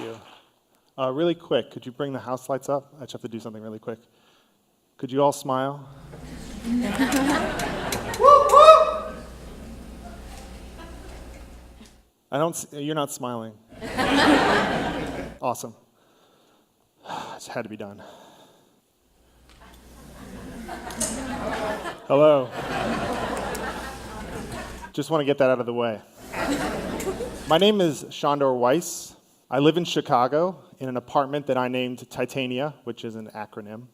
you. Really quick, could you bring the house lights up? I just have to do something really quick. Could you all smile? You're not smiling. Awesome. It had to be done. Hello. Just want to get that out of the way. My name is Sandor Weisz. I live in Chicago in an apartment that I named Titania, which is an acronym.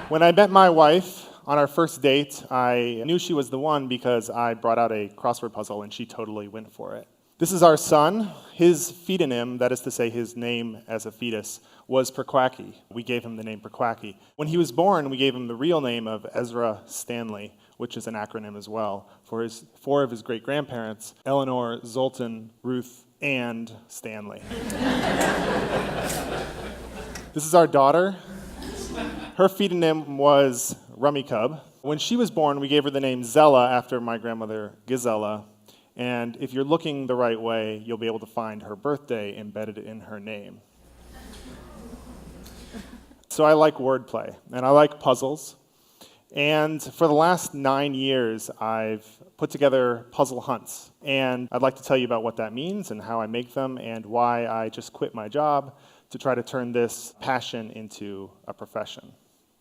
When I met my wife on our first date, I knew she was the one because I brought out a crossword puzzle and she totally went for it. This is our son. His pseudonym, that is to say his name as a fetus, was Perquacky. We gave him the name Perquacky. When he was born, we gave him the real name of Ezra Stanley, which is an acronym as well, for four of his great-grandparents, Eleanor, Zoltan, Ruth, and Stanley. This is our daughter. Her pseudonym was Rummy Cub. When she was born, we gave her the name Zella after my grandmother Gizella. And if you're looking the right way, you'll be able to find her birthday embedded in her name. So I like wordplay, and I like puzzles. And for the last 9 years, I've put together puzzle hunts. And I'd like to tell you about what that means and how I make them and why I just quit my job to try to turn this passion into a profession.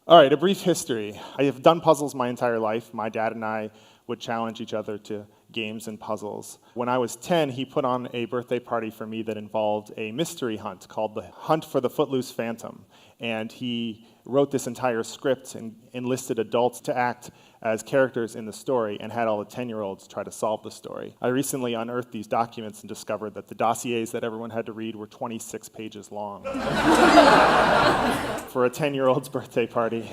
All right, a brief history. I have done puzzles my entire life. My dad and I would challenge each other to games and puzzles. When I was 10, he put on a birthday party for me that involved a mystery hunt called the Hunt for the Footloose Phantom. And he wrote this entire script and enlisted adults to act as characters in the story and had all the 10-year-olds try to solve the story. I recently unearthed these documents and discovered that the dossiers that everyone had to read were 26 pages long for a 10-year-old's birthday party.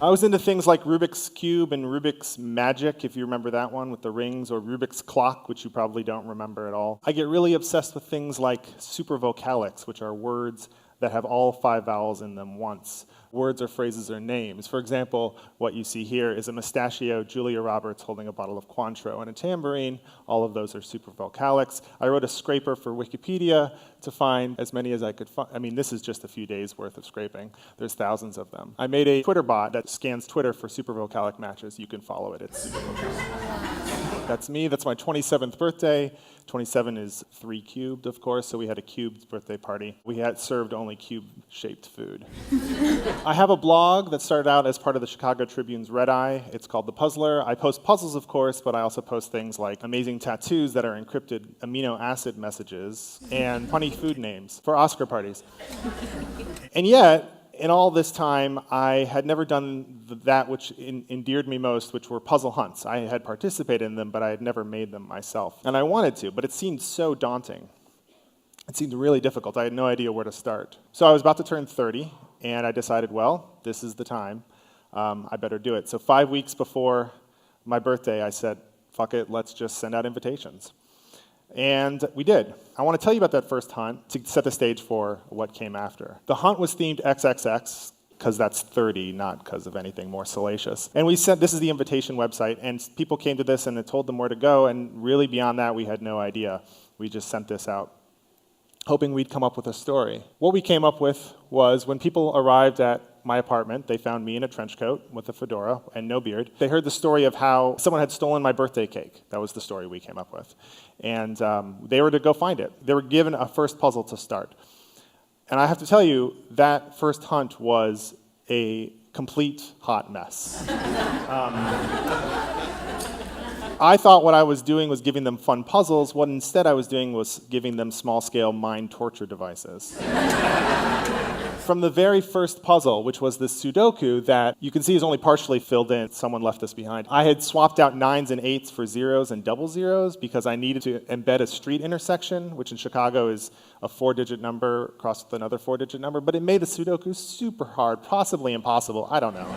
I was into things like Rubik's Cube and Rubik's Magic, if you remember that one with the rings, or Rubik's Clock, which you probably don't remember at all. I get really obsessed with things like supervocalics, which are words that have all 5 vowels in them once. Words or phrases or names. For example, what you see here is a mustachio, Julia Roberts holding a bottle of Cointreau, and a tambourine. All of those are supervocalics. I wrote a scraper for Wikipedia to find as many as I could find. I mean, this is just a few days worth of scraping. There's thousands of them. I made a Twitter bot that scans Twitter for supervocalic matches. You can follow it. It's supervocalic. That's me. That's my 27th birthday. 27 is 3 cubed, of course, so we had a cubed birthday party. We had served only cube-shaped food. I have a blog that started out as part of the Chicago Tribune's Red Eye. It's called The Puzzler. I post puzzles, of course, but I also post things like amazing tattoos that are encrypted amino acid messages and funny food names for Oscar parties. And yet, in all this time, I had never done that which endeared me most, which were puzzle hunts. I had participated in them, but I had never made them myself. And I wanted to, but it seemed so daunting. It seemed really difficult. I had no idea where to start. So I was about to turn 30, and I decided, well, this is the time. I better do it. So 5 weeks before my birthday, I said, fuck it, let's just send out invitations. And we did. I want to tell you about that first hunt to set the stage for what came after. The hunt was themed XXX, because that's 30, not because of anything more salacious. And we said, this is the invitation website, and people came to this and it told them where to go, and really beyond that, we had no idea. We just sent this out, hoping we'd come up with a story. What we came up with was when people arrived at my apartment, they found me in a trench coat with a fedora and no beard. They heard the story of how someone had stolen my birthday cake. That was the story we came up with. And they were to go find it. They were given a first puzzle to start. And I have to tell you, that first hunt was a complete hot mess. I thought what I was doing was giving them fun puzzles. What instead I was doing was giving them small-scale mind torture devices. From the very first puzzle, which was the Sudoku that you can see is only partially filled in, someone left this behind. I had swapped out 9s and 8s for 0s and double zeros because I needed to embed a street intersection, which in Chicago is a 4-digit number crossed with another 4-digit number, but it made the Sudoku super hard, possibly impossible, I don't know.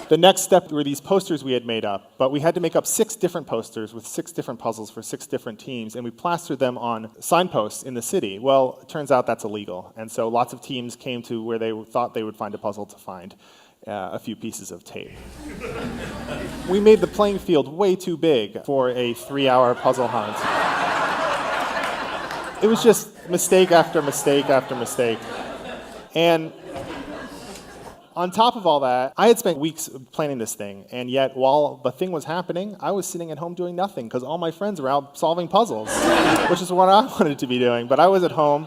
The next step were these posters we had made up, but we had to make up 6 different posters with 6 different puzzles for 6 different teams, and we plastered them on signposts in the city. Well, it turns out that's illegal, and so lots of teams came to where they thought they would find a puzzle to find a few pieces of tape. We made the playing field way too big for a 3-hour puzzle hunt. It was just mistake after mistake after mistake. And on top of all that, I had spent weeks planning this thing, and yet while the thing was happening, I was sitting at home doing nothing because all my friends were out solving puzzles, which is what I wanted to be doing. But I was at home,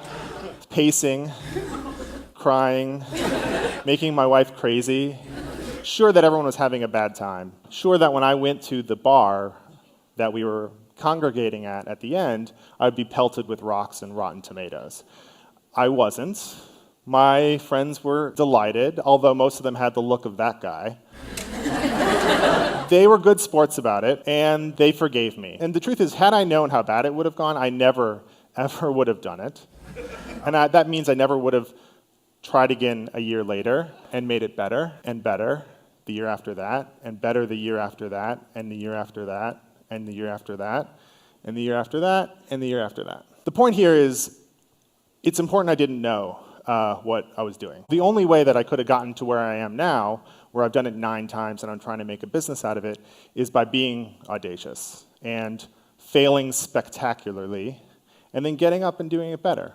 pacing, crying, making my wife crazy, sure that everyone was having a bad time, sure that when I went to the bar that we were congregating at the end, I'd be pelted with rocks and rotten tomatoes. I wasn't. My friends were delighted, although most of them had the look of that guy. They were good sports about it, and they forgave me. And the truth is, had I known how bad it would have gone, I never, ever would have done it. And that means I never would have tried again a year later and made it better and better the year after that, and better the year after that, and the year after that, and the year after that, and the year after that, and the year after that. The point here is, it's important I didn't know what I was doing. The only way that I could have gotten to where I am now, where I've done it 9 times and I'm trying to make a business out of it, is by being audacious and failing spectacularly, and then getting up and doing it better,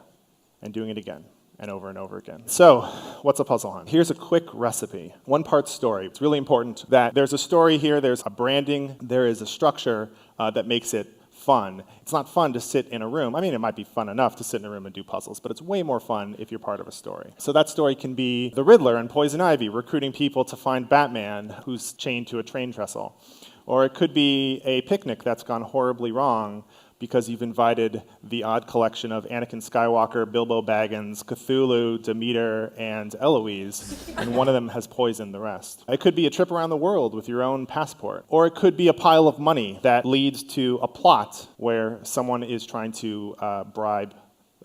and doing it again, and over again. So, what's a puzzle hunt? Here's a quick recipe. 1 part story. It's really important that there's a story here, there's a branding, there is a structure that makes it fun. It's not fun to sit in a room. I mean, it might be fun enough to sit in a room and do puzzles, but it's way more fun if you're part of a story. So that story can be the Riddler and Poison Ivy recruiting people to find Batman who's chained to a train trestle. Or it could be a picnic that's gone horribly wrong because you've invited the odd collection of Anakin Skywalker, Bilbo Baggins, Cthulhu, Demeter, and Eloise, and one of them has poisoned the rest. It could be a trip around the world with your own passport. Or it could be a pile of money that leads to a plot where someone is trying to bribe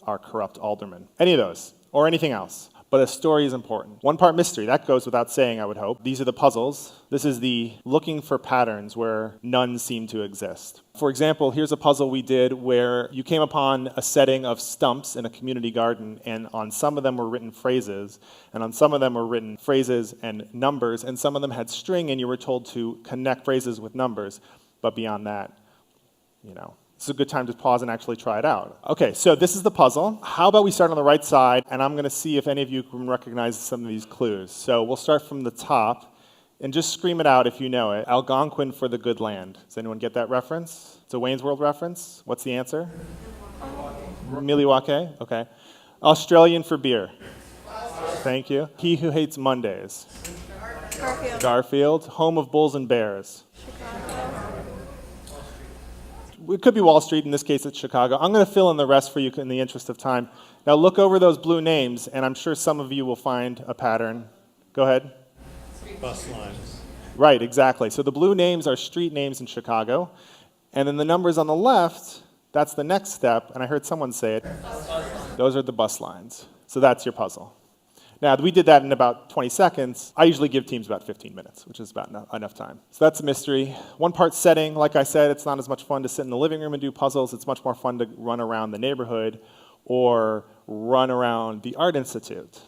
our corrupt alderman. Any of those, or anything else. But a story is important. 1 part mystery, that goes without saying, I would hope. These are the puzzles. This is the looking for patterns where none seem to exist. For example, here's a puzzle we did where you came upon a setting of stumps in a community garden, and on some of them were written phrases, and on some of them were written phrases and numbers, and some of them had string, and you were told to connect phrases with numbers. But beyond that, it's a good time to pause and actually try it out. Okay, so this is the puzzle. How about we start on the right side, and I'm going to see if any of you can recognize some of these clues. So we'll start from the top, and just scream it out if you know it. Algonquin for the good land. Does anyone get that reference? It's a Wayne's World reference. What's the answer? Milwaukee? Okay. Australian for beer. Thank you. He who hates Mondays. Garfield. Home of bulls and bears. It could be Wall Street, in this case it's Chicago. I'm going to fill in the rest for you in the interest of time. Now look over those blue names, and I'm sure some of you will find a pattern. Go ahead. Bus lines. Right, exactly. So the blue names are street names in Chicago, and then the numbers on the left, that's the next step, and I heard someone say it. Those are the bus lines. So that's your puzzle. Now, we did that in about 20 seconds. I usually give teams about 15 minutes, which is about enough time. So that's a mystery. 1 part setting. Like I said, it's not as much fun to sit in the living room and do puzzles. It's much more fun to run around the neighborhood or run around the Art Institute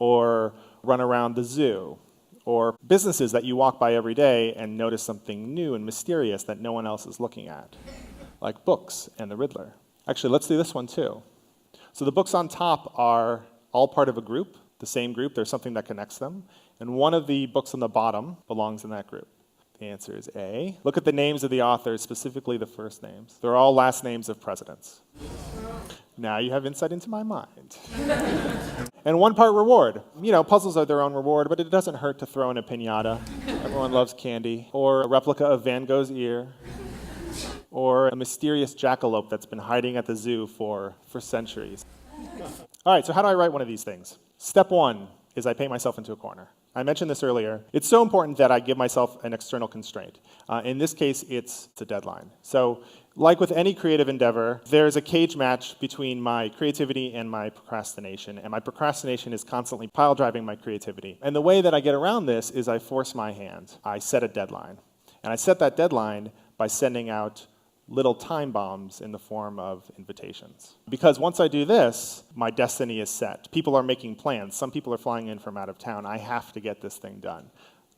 or run around the zoo or businesses that you walk by every day and notice something new and mysterious that no one else is looking at, like books and the Riddler. Actually, let's do this one too. So the books on top are all part of a group. The same group, there's something that connects them, and one of the books on the bottom belongs in that group. The answer is A. Look at the names of the authors, specifically the first names. They're all last names of presidents. Now you have insight into my mind. And 1 part reward. Puzzles are their own reward, but it doesn't hurt to throw in a piñata. Everyone loves candy. Or a replica of Van Gogh's ear. Or a mysterious jackalope that's been hiding at the zoo for centuries. All right, so how do I write one of these things? Step 1 is I paint myself into a corner. I mentioned this earlier. It's so important that I give myself an external constraint. In this case, it's a deadline. So like with any creative endeavor, there's a cage match between my creativity and my procrastination. And my procrastination is constantly pile driving my creativity. And the way that I get around this is I force my hand. I set a deadline. And I set that deadline by sending out little time bombs in the form of invitations. Because once I do this, my destiny is set. People are making plans. Some people are flying in from out of town. I have to get this thing done.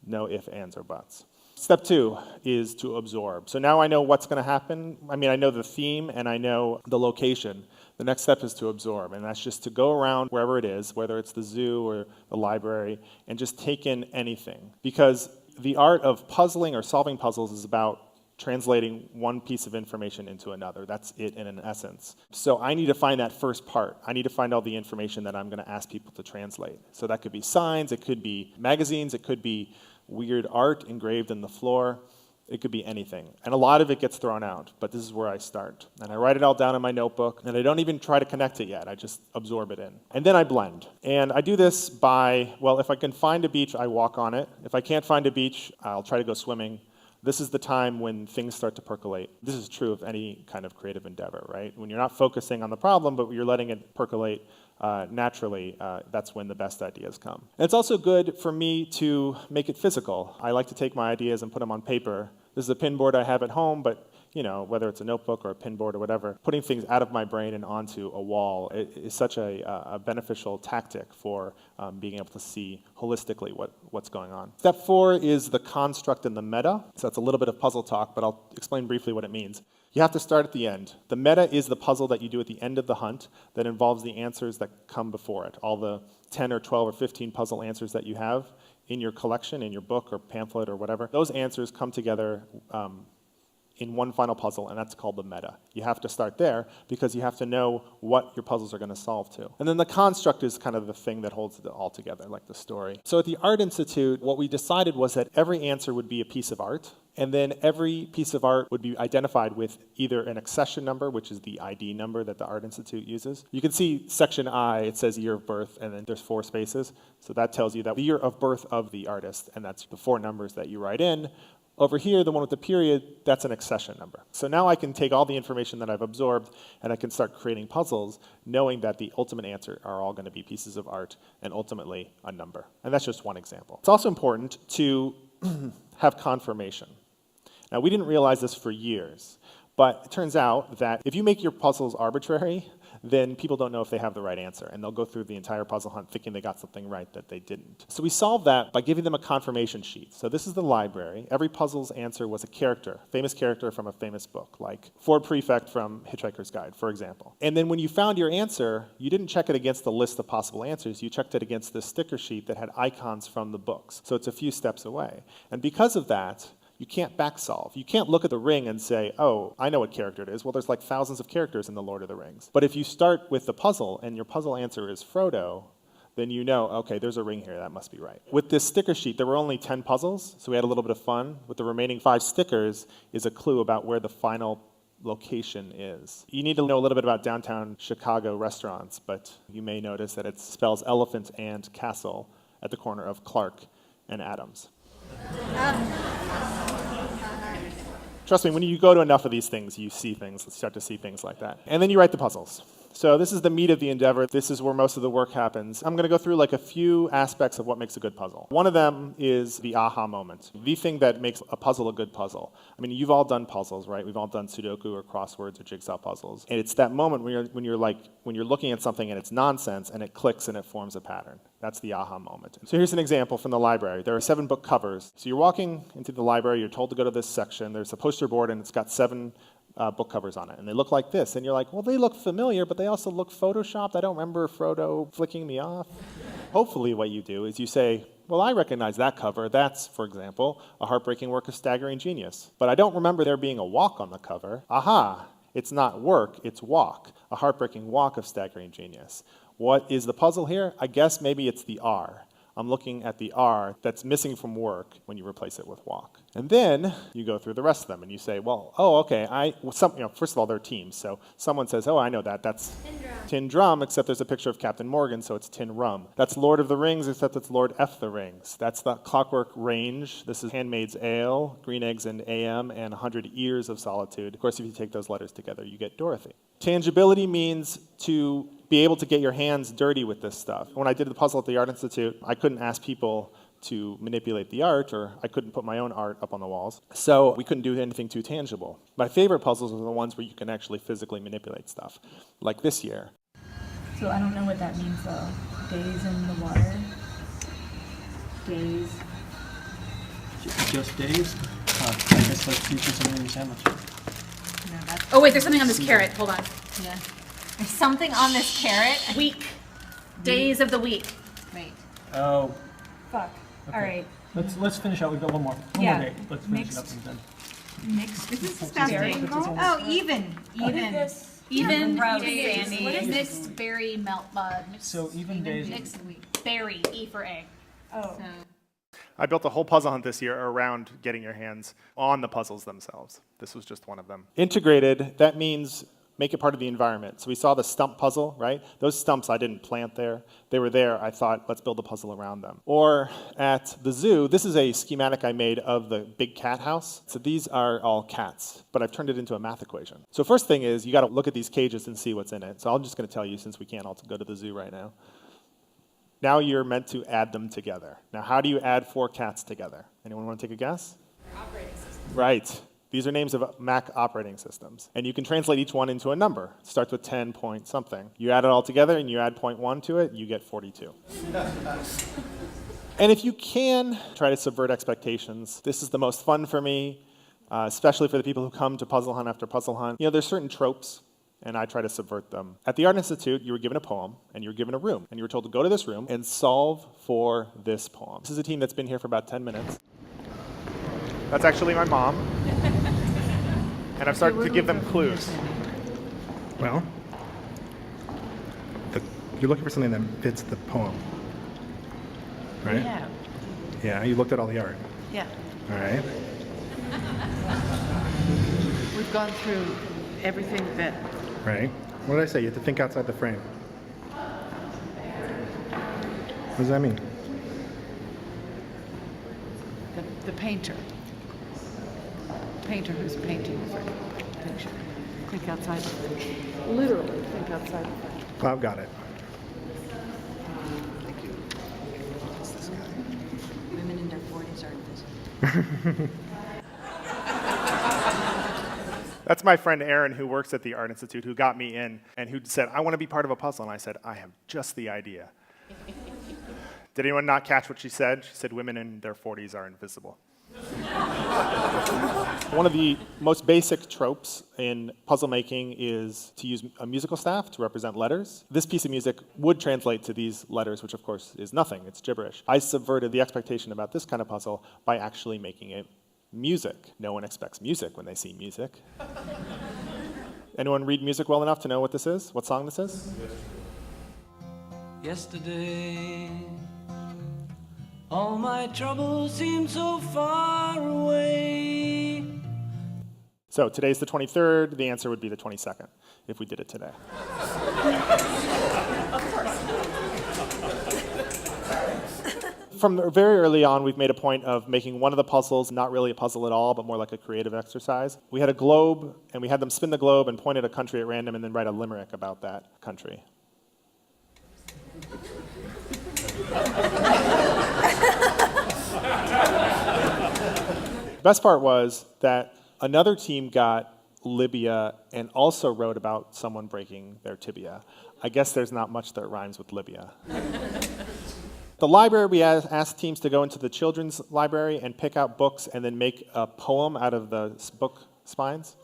No ifs, ands, or buts. Step 2 is to absorb. So now I know what's going to happen. I mean, I know the theme and I know the location. The next step is to absorb, and that's just to go around wherever it is, whether it's the zoo or the library, and just take in anything. Because the art of puzzling or solving puzzles is about translating one piece of information into another. That's it in an essence. So I need to find that first part. I need to find all the information that I'm going to ask people to translate. So that could be signs, it could be magazines, it could be weird art engraved in the floor. It could be anything. And a lot of it gets thrown out, but this is where I start. And I write it all down in my notebook, and I don't even try to connect it yet. I just absorb it in. And then I blend. And I do this by, well, if I can find a beach, I walk on it. If I can't find a beach, I'll try to go swimming. This is the time when things start to percolate. This is true of any kind of creative endeavor, right? When you're not focusing on the problem, but you're letting it percolate naturally, that's when the best ideas come. And it's also good for me to make it physical. I like to take my ideas and put them on paper. This is a pin board I have at home, but whether it's a notebook or a pin board or whatever, putting things out of my brain and onto a wall is such a beneficial tactic for being able to see holistically what's going on. Step 4 is the construct and the meta. So that's a little bit of puzzle talk, but I'll explain briefly what it means. You have to start at the end. The meta is the puzzle that you do at the end of the hunt that involves the answers that come before it. All the 10 or 12 or 15 puzzle answers that you have in your collection, in your book or pamphlet or whatever, those answers come together in one final puzzle, and that's called the meta. You have to start there because you have to know what your puzzles are going to solve to. And then the construct is kind of the thing that holds it all together, like the story. So at the Art Institute, what we decided was that every answer would be a piece of art, and then every piece of art would be identified with either an accession number, which is the ID number that the Art Institute uses. You can see section I, it says year of birth, and then there's 4 spaces. So that tells you that the year of birth of the artist, and that's the 4 numbers that you write in. Over here, the one with the period, that's an accession number. So now I can take all the information that I've absorbed and I can start creating puzzles knowing that the ultimate answer are all going to be pieces of art and ultimately a number. And that's just one example. It's also important to have confirmation. Now, we didn't realize this for years, but it turns out that if you make your puzzles arbitrary, then people don't know if they have the right answer, and they'll go through the entire puzzle hunt thinking they got something right that they didn't. So we solved that by giving them a confirmation sheet. So this is the library. Every puzzle's answer was a character, famous character from a famous book, like Ford Prefect from Hitchhiker's Guide, for example. And then when you found your answer, you didn't check it against the list of possible answers. You checked it against this sticker sheet that had icons from the books. So it's a few steps away. And because of that, you can't back solve. You can't look at the ring and say, oh, I know what character it is. Well, there's like thousands of characters in The Lord of the Rings. But if you start with the puzzle and your puzzle answer is Frodo, then you know, okay, there's a ring here, that must be right. With this sticker sheet, there were only 10 puzzles, so we had a little bit of fun. With the remaining 5 stickers is a clue about where the final location is. You need to know a little bit about downtown Chicago restaurants, but you may notice that it spells elephant and castle at the corner of Clark and Adams. Trust me, when you go to enough of these things, you start to see things like that. And then you write the puzzles. So this is the meat of the endeavor. This is where most of the work happens. I'm going to go through like a few aspects of what makes a good puzzle. One of them is the aha moment, the thing that makes a puzzle a good puzzle. I mean, you've all done puzzles, right? We've all done Sudoku or crosswords or jigsaw puzzles. And it's that moment when you're looking at something and it's nonsense and it clicks and it forms a pattern. That's the aha moment. So here's an example from the library. There are 7 book covers. So you're walking into the library, you're told to go to this section. There's a poster board and it's got 7 book covers on it, and they look like this, and you're like, well, they look familiar, but they also look photoshopped. I don't remember Frodo flicking me off. Hopefully what you do is you say, well, I recognize that cover. That's, for example, a heartbreaking work of staggering genius. But I don't remember there being a walk on the cover. Aha, it's not work, it's walk, a heartbreaking walk of staggering genius. What is the puzzle here? I guess maybe it's the R. I'm looking at the R that's missing from work when you replace it with walk. And then you go through the rest of them and you say, well, oh, okay, first of all, they're teams. So someone says, oh, I know that. That's Tin Drum, except there's a picture of Captain Morgan, so it's Tin Rum. That's Lord of the Rings, except it's Lord F the Rings. That's the Clockwork Range. This is Handmaid's Ale, Green Eggs and AM, and 100 Years of Solitude. Of course, if you take those letters together, you get Dorothy. Tangibility means to be able to get your hands dirty with this stuff. When I did the puzzle at the Art Institute, I couldn't ask people to manipulate the art, or I couldn't put my own art up on the walls. So we couldn't do anything too tangible. My favorite puzzles are the ones where you can actually physically manipulate stuff, like this year. So I don't know what that means though. Days in the water. Days. Just days. I guess let's feature something in your sandwich. No, that's, Oh, wait, there's something on this carrot. Hold on. yeah. There's something on this carrot. Week. Days of the week. Wait. Oh, Fuck. okay. All right. Let's finish out. We've got one more Yeah. day. Let's finish it up Mixed. and then. Mixed. This is Berry. disgusting. Oh, even. Even. Even Gross, days. Sandy. What is mixed berry melt mud? So even days. Mixed berry. E for egg. Oh. So. I built a whole puzzle hunt this year around getting your hands on the puzzles themselves. This was just one of them. Integrated, that means make it part of the environment. So we saw the stump puzzle, right? Those stumps I didn't plant there. They were there. I thought, let's build a puzzle around them. Or at the zoo, this is a schematic I made of the big cat house. So these are all cats, but I've turned it into a math equation. So first thing is, you got to look at these cages and see what's in it. So I'm just going to tell you, since we can't all go to the zoo right now. Now you're meant to add them together. Now, how do you add 4 cats together? Anyone want to take a guess? Operating system. Right. These are names of Mac operating systems. And you can translate each one into a number. It starts with 10 point something. You add it all together and you add 0.1 to it, you get 42. And if you can, try to subvert expectations. This is the most fun for me, especially for the people who come to puzzle hunt after puzzle hunt. You know, there's certain tropes, and I try to subvert them. At the Art Institute, you were given a poem, and you were given a room, and you were told to go to this room and solve for this poem. This is a team that's been here for about 10 minutes. That's actually my mom. And I've started to give them clues. Well, you're looking for something that fits the poem, right? Yeah. Yeah, you looked at all the art. Yeah. All right. We've gone through everything that. Right. What did I say? You have to think outside the frame. What does that mean? The painter. Painter who's painting the picture. Think outside the frame. Literally think outside the frame. Cloud got it. Women in their 40s are invisible. That's my friend Aaron, who works at the Art Institute, who got me in, and who said, I want to be part of a puzzle. And I said, I have just the idea. Did anyone not catch what she said? She said women in their 40s are invisible. One of the most basic tropes in puzzle making is to use a musical staff to represent letters. This piece of music would translate to these letters, which of course is nothing, it's gibberish. I subverted the expectation about this kind of puzzle by actually making it music. No one expects music when they see music. Anyone read music well enough to know what this is? What song this is? Yesterday, all my troubles seem so far away. So today's the 23rd, the answer would be the 22nd, if we did it today. From very early on, we've made a point of making one of the puzzles not really a puzzle at all, but more like a creative exercise. We had a globe, and we had them spin the globe and point at a country at random and then write a limerick about that country. Best part was that another team got Libya and also wrote about someone breaking their tibia. I guess there's not much that rhymes with Libya. The library, we asked teams to go into the children's library and pick out books and then make a poem out of the book spines.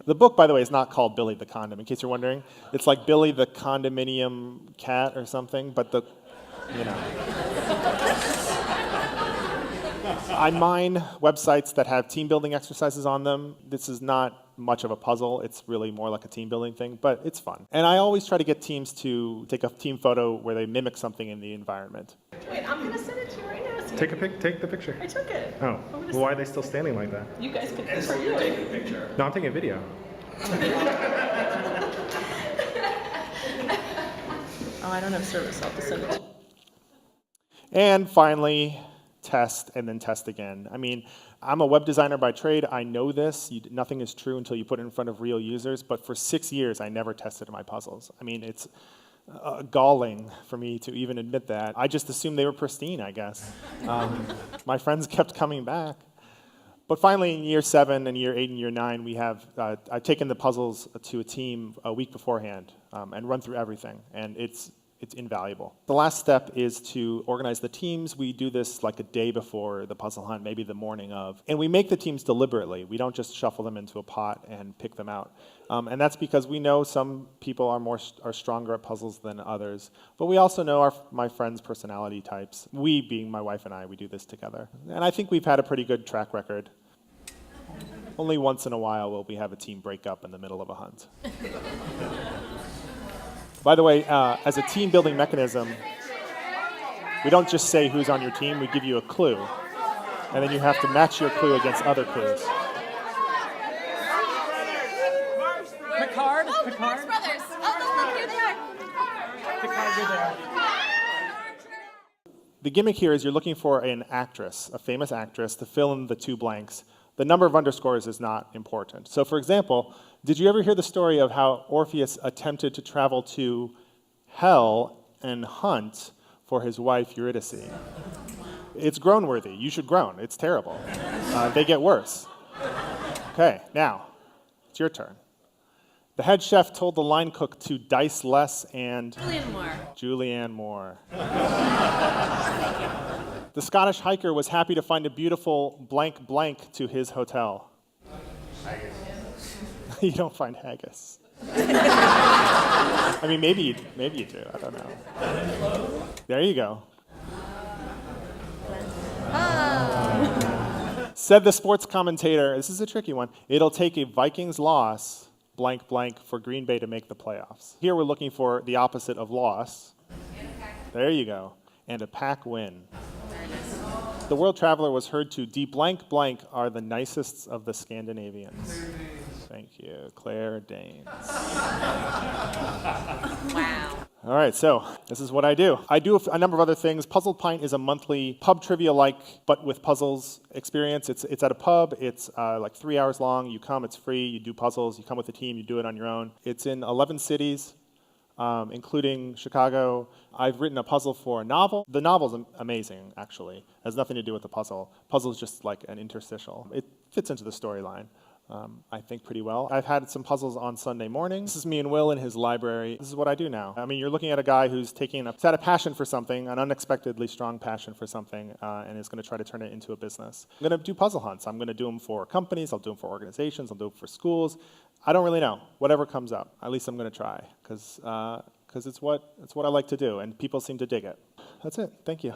The book, by the way, is not called Billy the Condom, in case you're wondering. It's like Billy the Condominium Cat or something, but you know. I mine websites that have team building exercises on them. This is not much of a puzzle. It's really more like a team building thing, but it's fun. And I always try to get teams to take a team photo where they mimic something in the environment. Wait, I'm gonna send it to you right now. So Take the picture. I took it. Oh, well, why are they still standing like that? You guys picked it for you. No, I'm taking a video. Oh, I don't have service. I'll have to send it to you. And finally, test and then test again. I mean, I'm a web designer by trade. I know this. Nothing is true until you put it in front of real users. But for 6 years, I never tested my puzzles. I mean, it's galling for me to even admit that. I just assumed they were pristine, I guess. My friends kept coming back. But finally, in year 7 and year 8 and year 9, we have, I've taken the puzzles to a team a week beforehand and run through everything. And it's it's invaluable. The last step is to organize the teams. We do this like a day before the puzzle hunt, maybe the morning of. And we make the teams deliberately. We don't just shuffle them into a pot and pick them out. And that's because we know some people are stronger at puzzles than others. But we also know my friends' personality types. We, being my wife and I, we do this together. And I think we've had a pretty good track record. Only once in a while will we have a team break up in the middle of a hunt. By the way, as a team building mechanism, we don't just say who's on your team, we give you a clue. And then you have to match your clue against other clues. Picard? Oh, the Picard? Marx Brothers. Oh, look, here they are. Picard, you're there. The gimmick here is you're looking for an actress, a famous actress, to fill in the two blanks. The number of underscores is not important. So for example, did you ever hear the story of how Orpheus attempted to travel to hell and hunt for his wife Eurydice? It's groan-worthy. You should groan. It's terrible. They get worse. Okay, now, it's your turn. The head chef told the line cook to dice less and... Julianne Moore. The Scottish hiker was happy to find a beautiful blank blank to his hotel. Haggis. You don't find haggis. I mean, maybe you do. I don't know. There you go. Said the sports commentator, this is a tricky one, it'll take a Vikings loss, blank blank, for Green Bay to make the playoffs. Here we're looking for the opposite of loss. There you go. And a pack win. The world traveler was heard to de-blank blank are the nicest of the Scandinavians. Thank you, Claire Danes. Wow. All right, so this is what I do. I do a number of other things. Puzzle Pint is a monthly pub trivia-like, but with puzzles experience. It's at a pub. It's like 3 hours long. You come, it's free. You do puzzles. You come with a team. You do it on your own. It's in 11 cities. Including Chicago. I've written a puzzle for a novel. The novel's amazing, actually. It has nothing to do with the puzzle. Puzzle's just like an interstitial. It fits into the storyline, I think, pretty well. I've had some puzzles on Sunday mornings. This is me and Will in his library. This is what I do now. I mean, you're looking at a guy who's had a passion for something, an unexpectedly strong passion for something, and is going to try to turn it into a business. I'm going to do puzzle hunts. I'm going to do them for companies. I'll do them for organizations. I'll do them for schools. I don't really know. Whatever comes up. At least I'm going to try, because it's what I like to do, and people seem to dig it. That's it. Thank you.